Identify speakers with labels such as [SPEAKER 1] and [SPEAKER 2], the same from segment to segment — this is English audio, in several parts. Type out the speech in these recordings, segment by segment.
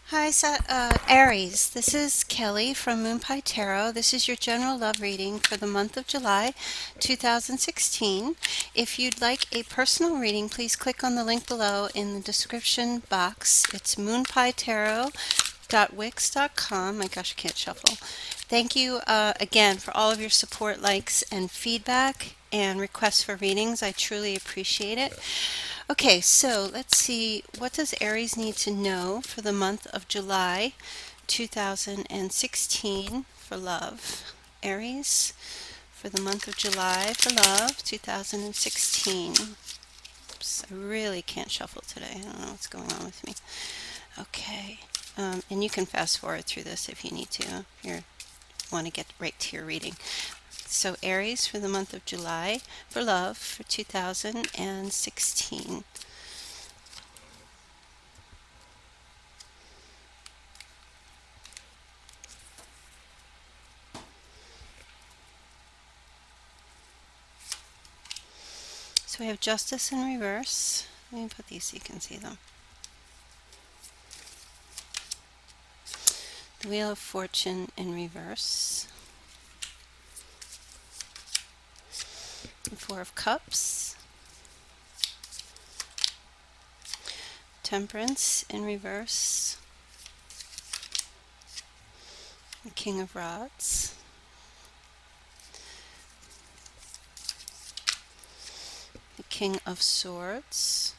[SPEAKER 1] Hi, Aries. This is Kelly from Moonpietarot. This is your general love reading for the month of July 2016. If you'd like a personal reading, please click on the link below in the description box. It's moonpietarot.wix.com. My gosh, I can't shuffle. Thank you again for all of your support, likes, and feedback and requests for readings. I truly appreciate it. Okay, so let's see. What does Aries need to know for the month of July 2016 for love? Aries for the month of July for love 2016. Oops, I really can't shuffle today. I don't know what's going on with me. Okay. And you can fast forward through this if you need to, if you want to get right to your reading. So Aries for the month of July for love for 2016. So we have Justice in reverse. Let me put these so you can see them. The Wheel of Fortune in reverse. The Four of Cups. Temperance in reverse. The King of Rods. The King of Swords.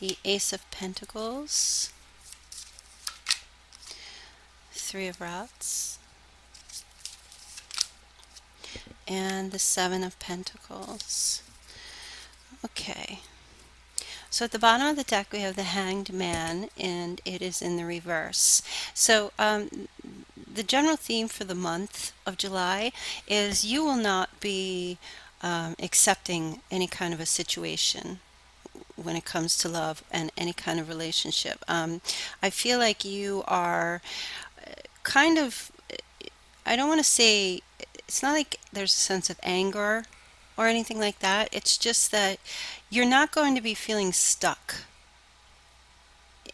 [SPEAKER 1] The Ace of Pentacles. Three of Rods. And the Seven of Pentacles. Okay. So at the bottom of the deck we have the Hanged Man, and it is in the reverse. So the general theme for the month of July is you will not be accepting any kind of a situation when it comes to love and any kind of relationship. I feel like you are kind of, I don't want to say, it's not like there's a sense of anger or anything like that. It's just that you're not going to be feeling stuck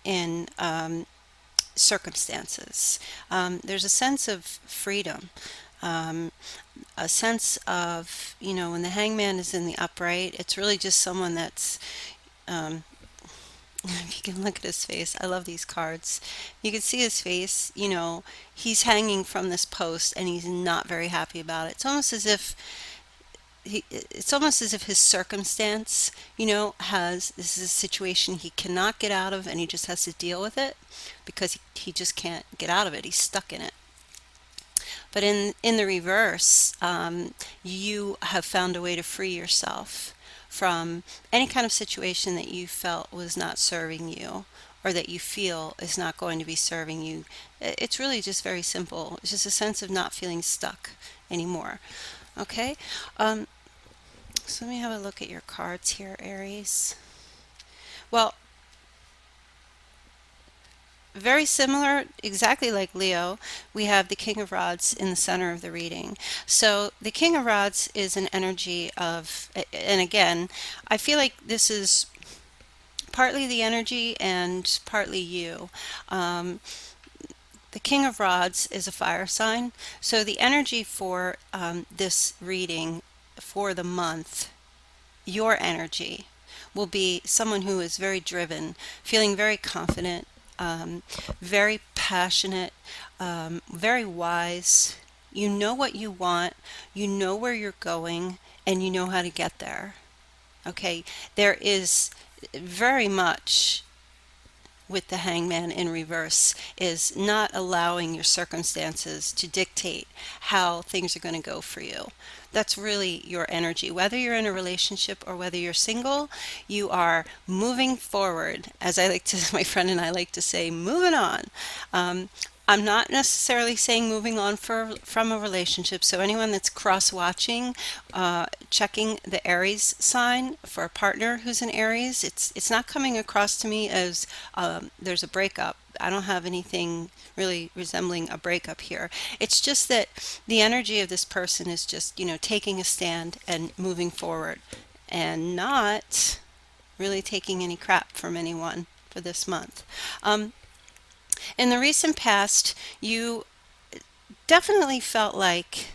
[SPEAKER 1] in circumstances. There's a sense of freedom, um, a sense of, when the hangman is in the upright, it's really just someone that's, um, if you can look at his face, I love these cards. You can see his face, he's hanging from this post and he's not very happy about it. It's almost as if his circumstance, this is a situation he cannot get out of and he just has to deal with it because he just can't get out of it. He's stuck in it. But in the reverse, you have found a way to free yourself from any kind of situation that you felt was not serving you or that you feel is not going to be serving you. It's really just very simple. It's just a sense of not feeling stuck anymore. Okay? So let me have a look at your cards here, Aries. Well, very similar, exactly like Leo, we have the King of Rods in the center of the reading. So the King of Rods is an energy of, and again, I feel like this is partly the energy and partly you. The King of Rods is a fire sign, so the energy for this reading for the month, your energy, will be someone who is very driven, feeling very confident, very passionate, very wise. You know what you want, you know where you're going, and you know how to get there. Okay, there is very much with the hangman in reverse is not allowing your circumstances to dictate how things are going to go for you. That's really your energy. Whether you're in a relationship or whether you're single, you are moving forward. As I like to, my friend and I like to say, moving on. I'm not necessarily saying moving on from a relationship. So anyone that's cross-watching, checking the Aries sign for a partner who's an Aries, it's not coming across to me as there's a breakup. I don't have anything really resembling a breakup here. It's just that the energy of this person is just, taking a stand and moving forward and not really taking any crap from anyone for this month. Um, in the recent past, you definitely felt like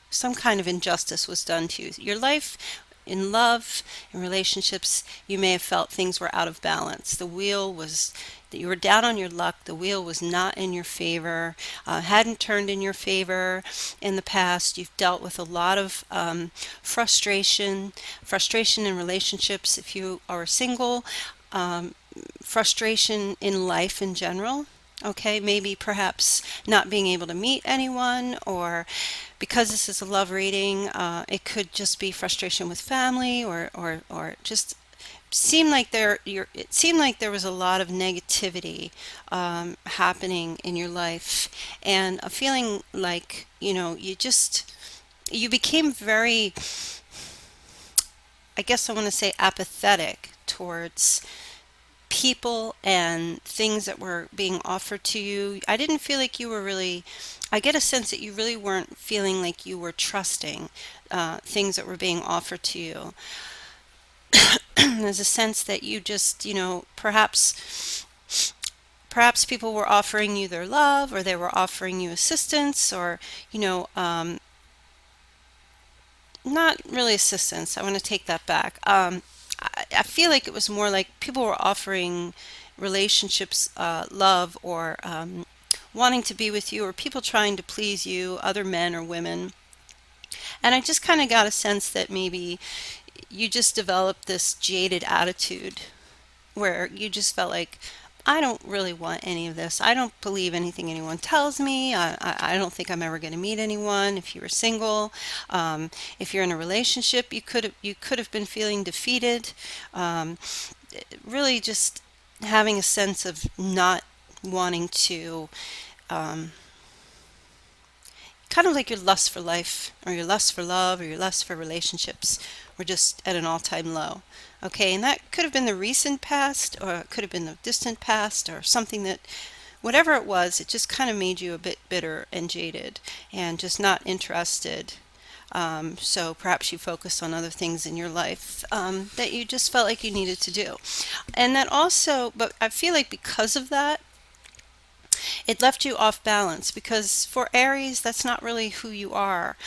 [SPEAKER 1] some kind of injustice was done to you. Your life, in love, in relationships, you may have felt things were out of balance. The wheel was, that you were down on your luck. The wheel was not in your favor, hadn't turned in your favor in the past. You've dealt with a lot of frustration in relationships if you are single, um, frustration in life in general. Okay, maybe perhaps not being able to meet anyone, or because this is a love reading, it could just be frustration with family, or just seemed like it seemed like there was a lot of negativity happening in your life, and a feeling like, you became very, I guess I want to say, apathetic towards people and things that were being offered to you. I didn't feel like you were really, I get a sense that you really weren't feeling like you were trusting things that were being offered to you. There's a sense that you just, perhaps people were offering you their love, or they were offering you assistance, or, you know, um, not really assistance. I want to take that back. I feel like it was more like people were offering relationships, love, or wanting to be with you, or people trying to please you, other men or women. And I just kind of got a sense that maybe you just developed this jaded attitude where you just felt like, I don't really want any of this. I don't believe anything anyone tells me. I don't think I'm ever going to meet anyone. If you were single, if you're in a relationship, you could have been feeling defeated. Um, Really, just having a sense of not wanting to, um, kind of like your lust for life, or your lust for love, or your lust for relationships were just at an all-time low. Okay, and that could have been the recent past, or it could have been the distant past, or something that, whatever it was, it just kind of made you a bit bitter and jaded and just not interested. So perhaps you focused on other things in your life that you just felt like you needed to do. And that also, but I feel like because of that, it left you off balance, because for Aries, that's not really who you are.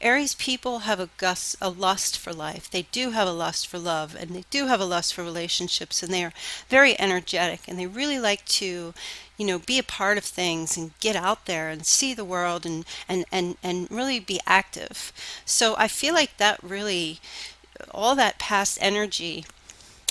[SPEAKER 1] Aries people have a lust for life. They do have a lust for love, and they do have a lust for relationships, and they are very energetic, and they really like to, be a part of things and get out there and see the world, and really be active. So I feel like that really, all that past energy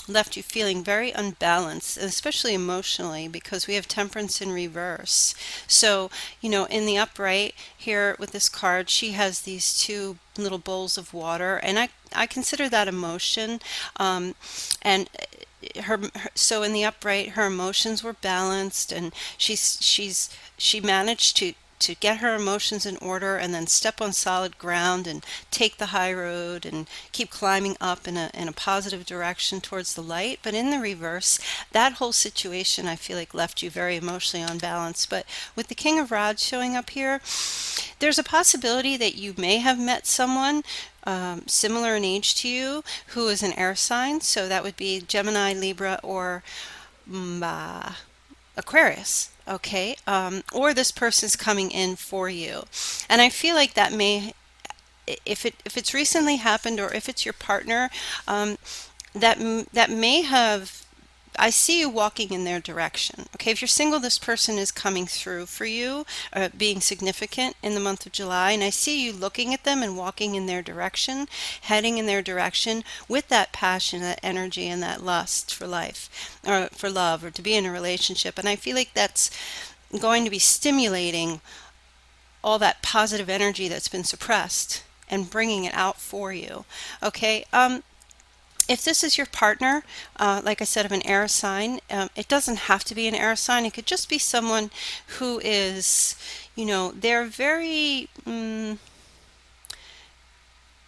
[SPEAKER 1] left you feeling very unbalanced, especially emotionally, because we have temperance in reverse. So, in the upright here with this card, she has these two little bowls of water, and I consider that emotion. And so in the upright, her emotions were balanced, and she managed to get her emotions in order, and then step on solid ground and take the high road and keep climbing up in a positive direction towards the light. But in the reverse, that whole situation, I feel like, left you very emotionally unbalanced. But with the King of Rods showing up here, there's a possibility that you may have met someone similar in age to you who is an air sign. So that would be Gemini, Libra, or Aquarius. Okay, or this person's coming in for you, and I feel like that may, if it's recently happened, or if it's your partner, um, that may have. I see you walking in their direction. Okay, if you're single, this person is coming through for you, being significant in the month of July, and I see you looking at them and walking in their direction, heading in their direction with that passion, that energy, and that lust for life, or for love, or to be in a relationship. And I feel like that's going to be stimulating all that positive energy that's been suppressed and bringing it out for you. Okay. If this is your partner, like I said, of an air sign, it doesn't have to be an air sign. It could just be someone who is, they're very,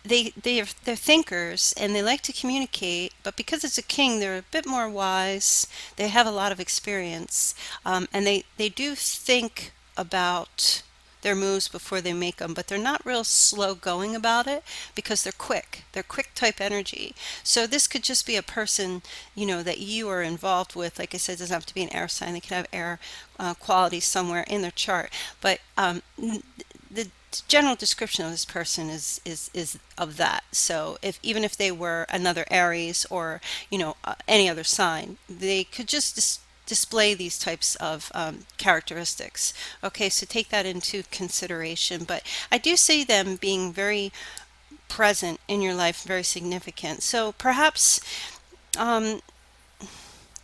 [SPEAKER 1] they're thinkers, and they like to communicate. But because it's a king, they're a bit more wise. They have a lot of experience, and they do think about their moves before they make them, but they're not real slow going about it because they're quick. They're quick type energy. So this could just be a person, that you are involved with. Like I said, it doesn't have to be an air sign. They could have air qualities somewhere in their chart. But the general description of this person is of that. So even if they were another Aries or any other sign, they could just display these types of characteristics. Okay, so take that into consideration. But I do see them being very present in your life, very significant. So perhaps, um,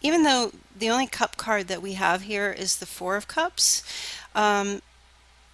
[SPEAKER 1] even though the only cup card that we have here is the Four of Cups,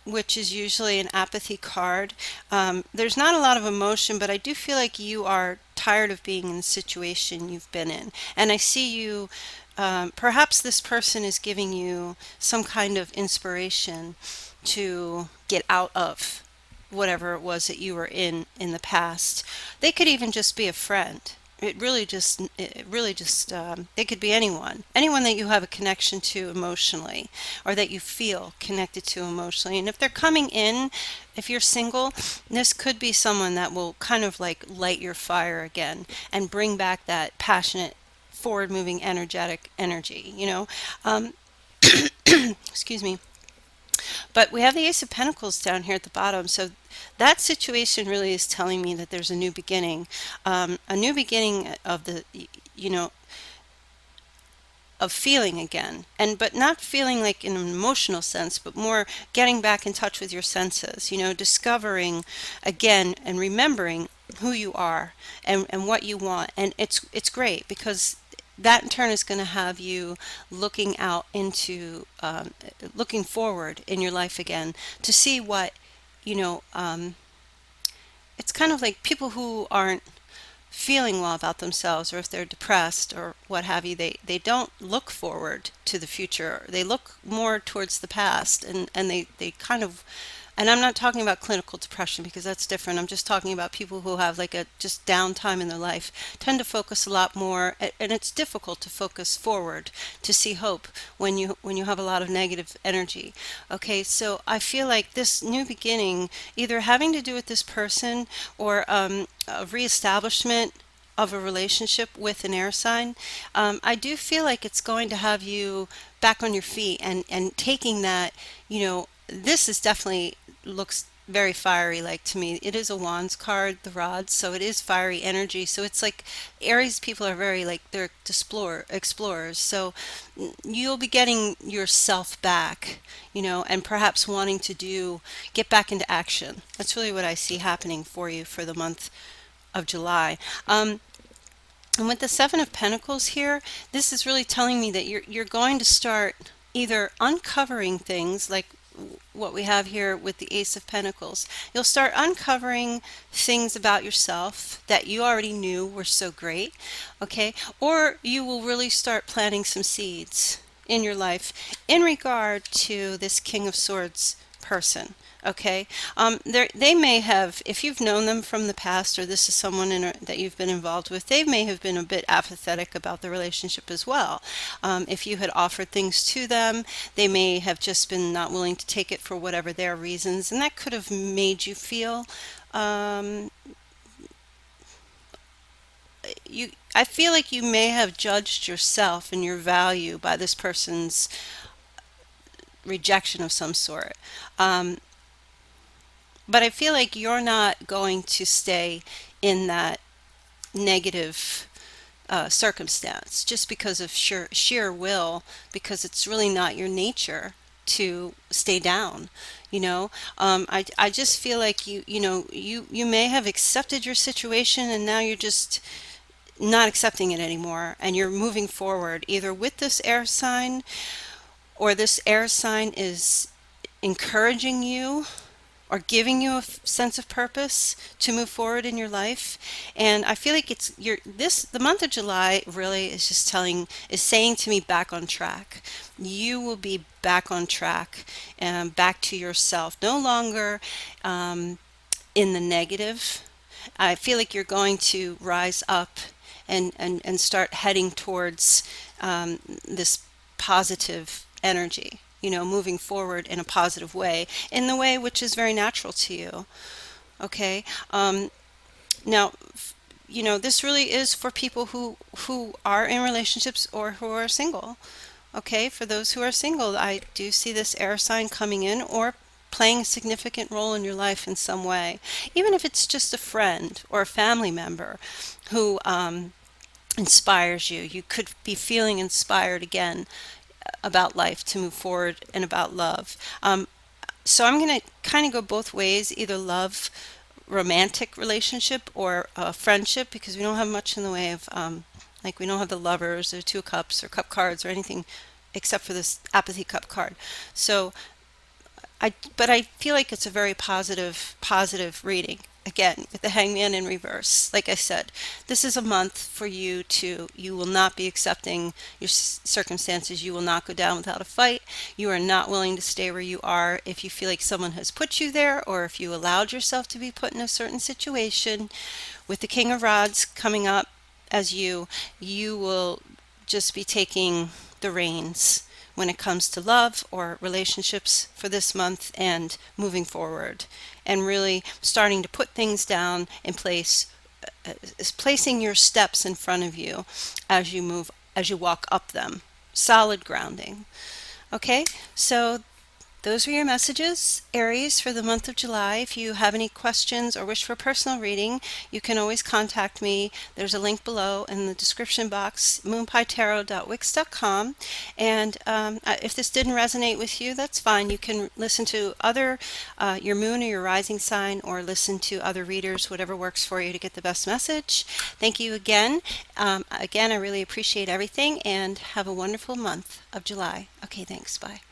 [SPEAKER 1] which is usually an apathy card. There's not a lot of emotion, but I do feel like you are tired of being in the situation you've been in. And I see you, perhaps this person is giving you some kind of inspiration to get out of whatever it was that you were in the past. They could even just be a friend. It could be anyone that you have a connection to emotionally, or that you feel connected to emotionally. And if they're coming in, if you're single, this could be someone that will kind of like light your fire again and bring back that passionate, forward moving, energetic energy, excuse me. But we have the Ace of Pentacles down here at the bottom. So that situation really is telling me that there's a new beginning, a new beginning of you know, of feeling again, but not feeling like in an emotional sense, but more getting back in touch with your senses, discovering again and remembering who you are and what you want. And it's great because that in turn is going to have you looking out into, looking forward in your life again to see what, you know, um, it's kind of like people who aren't feeling well about themselves, or if they're depressed or what have you, they don't look forward to the future. They look more towards the past, and they kind of, and I'm not talking about clinical depression because that's different. I'm just talking about people who have like a just downtime in their life tend to focus a lot more, and it's difficult to focus forward to see hope when you have a lot of negative energy. Okay, so I feel like this new beginning, either having to do with this person or a reestablishment of a relationship with an air sign, I do feel like it's going to have you back on your feet and taking that, this is definitely looks very fiery like to me. It is a wands card, the rod, so it is fiery energy. So it's like Aries people are very like they're explorers. So you'll be getting yourself back, and perhaps wanting to get back into action. That's really what I see happening for you for the month of July. And with the Seven of Pentacles here, this is really telling me that you're going to start either uncovering things like what we have here with the Ace of Pentacles. You'll start uncovering things about yourself that you already knew were so great, okay? Or you will really start planting some seeds in your life in regard to this King of Swords person. Okay, they may have, if you've known them from the past, or this is someone that you've been involved with, they may have been a bit apathetic about the relationship as well. If you had offered things to them, they may have just been not willing to take it for whatever their reasons, and that could have made you feel, I feel like you may have judged yourself and your value by this person's rejection of some sort. But I feel like you're not going to stay in that negative circumstance just because of sheer will, because it's really not your nature to stay down. I just feel like you may have accepted your situation, and now you're just not accepting it anymore, and you're moving forward either with this air sign, or this air sign is encouraging you or giving you a sense of purpose to move forward in your life. And I feel like the month of July really is just is saying to me, back on track. You will be back on track and back to yourself, no longer in the negative. I feel like you're going to rise up and start heading towards this positive energy. moving forward in a positive way, in the way which is very natural to you. Okay. Now, this really is for people who are in relationships or who are single. Okay, for those who are single, I do see this air sign coming in or playing a significant role in your life in some way, even if it's just a friend or a family member who inspires you. You could be feeling inspired again about life to move forward and about love. So I'm going to kind of go both ways, either love, romantic relationship, or friendship, because we don't have much in the way of, like, we don't have the lovers or two cups or cup cards or anything except for this apathy cup card. So but I feel like it's a very positive reading. Again, with the hangman in reverse. Like I said, this is a month for you you will not be accepting your circumstances. You will not go down without a fight. You are not willing to stay where you are if you feel like someone has put you there, or if you allowed yourself to be put in a certain situation. With the King of Rods coming up as you will just be taking the reins when it comes to love or relationships for this month and moving forward, and really starting to put things down in place, placing your steps in front of you as you walk up them. Solid grounding. Okay, so those are your messages, Aries, for the month of July. If you have any questions or wish for a personal reading, you can always contact me. There's a link below in the description box, moonpietarot.wix.com. And if this didn't resonate with you, that's fine. You can listen to your moon or your rising sign, or listen to other readers, whatever works for you to get the best message. Thank you again. Again, I really appreciate everything, and have a wonderful month of July. Okay, thanks. Bye.